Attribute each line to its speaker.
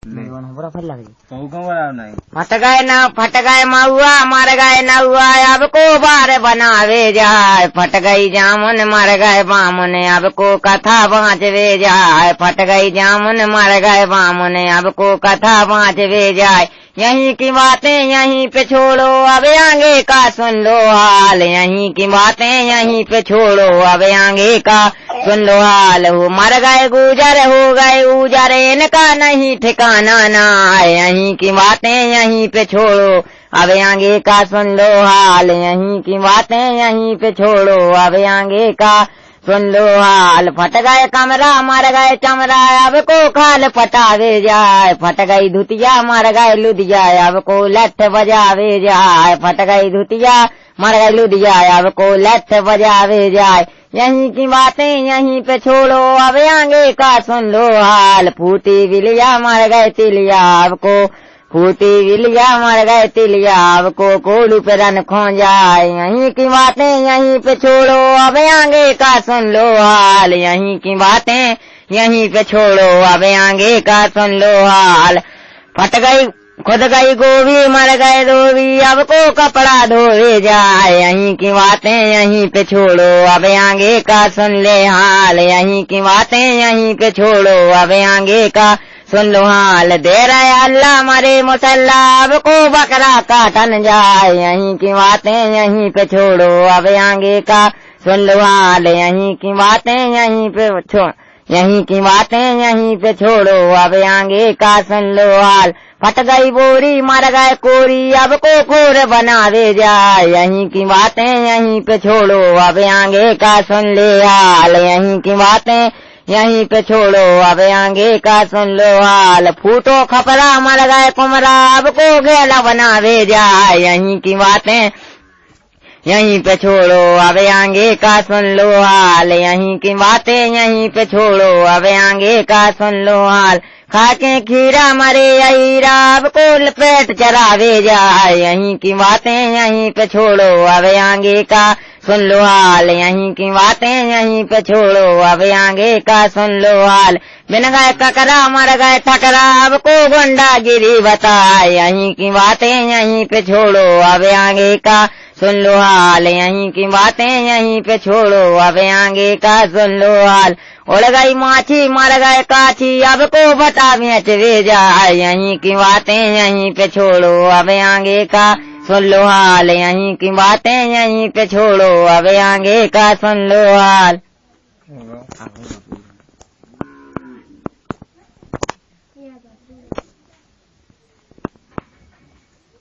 Speaker 1: बुरा फल लग
Speaker 2: फट गए महुआ मर गए नहुआ अब को बार बनावे जाए फट गई जामुन मर गए बामुन अब को कथा बाँचवे जाए फट गई जामुन मर गए बामुन अब को कथा बाँचवे जाए यहीं की बातें यहीं पे छोड़ो अब आगे का सुन लो हाल यहीं की बातें यहीं पे छोड़ो अब आगे का सुन लो हाल हो मर गए गुजर हो गए उजर इनका नहीं ठिकाना ना यहीं की बातें यहीं पे छोड़ो अब आगे का सुन लो हाल यहीं की बातें यहीं पे छोड़ो अब आगे का सुन लो हाल फट गए कमरा मर गए चमरा अब को खाल पटावे जाए फट गई धुतिया मर गए लुधिया अब को लठ बजावे जाए फट गई धुतिया मर गए लुधिया अब को लठ बजावे जाए यहीं की बातें यहीं पे छोड़ो अब आगे का सुन लो हाल फूटी बिलिया मर गए तिलिया अब को फूटी बिलिया मर गए तिलिया अब को कोलू पे रन खो जाए यहीं की बातें यहीं पे छोड़ो अब आगे का सुन लो हाल यहीं की बातें यहीं पे छोड़ो अब आगे का सुन लो हाल फट गई खुद गई गोभी मर गए धोबी अब को कपड़ा धोवे जाए यहीं की बातें यहीं पे छोड़ो अब आगे का सुन ले हाल यहीं की बातें यहीं पे छोड़ो अब आगे का सुन लो हाल दे रहे अल्लाह मरे मुसल्ला अब को बकरा काटन जाए यहीं की बातें यहीं पे छोड़ो अब आगे का सुन लो हाल यहीं की बातें यहीं पे छोड़ यहीं की बातें यहीं पे छोड़ो अब आगे का सुन लो हाल फट गई बोरी मर गए कोरी अब को खोर बनावे जाए यहीं की बातें यहीं पे छोड़ो अब आगे का सुन ले हाल यहीं की बातें यहीं पे छोड़ो अब आगे का सुन लो हाल फूटो खपरा मर गए कुमरा अब को घेला बनावे जाए यहीं की बातें यहीं पे छोड़ो अब आगे का सुन लो हाल यहीं की बातें यहीं पे छोड़ो अब आगे का सुन लो हाल खाके खीरा मरे हीरा अब को पेट चरावे जाए यहीं की बातें यहीं पे छोड़ो अब आगे का सुन लो हाल यहीं की बातें यहीं पे छोड़ो अब आगे का सुन लो हाल बिन गए ककरा मर गए ठकरा अब को गुंडागिरी बताए यहीं की बातें यहीं पे छोड़ो अब आगे का सुन लो हाल यहीं की बातें यहीं पे छोड़ो अब आगे का सुन लो हाल उड़ गई माछी मर गए काछी अब को बता बेचवे जाए यहीं की बातें यहीं पे छोड़ो अब आगे का सुन लो हाल यहीं की बातें यहीं पे छोड़ो अब आगे का सुन लो हाल।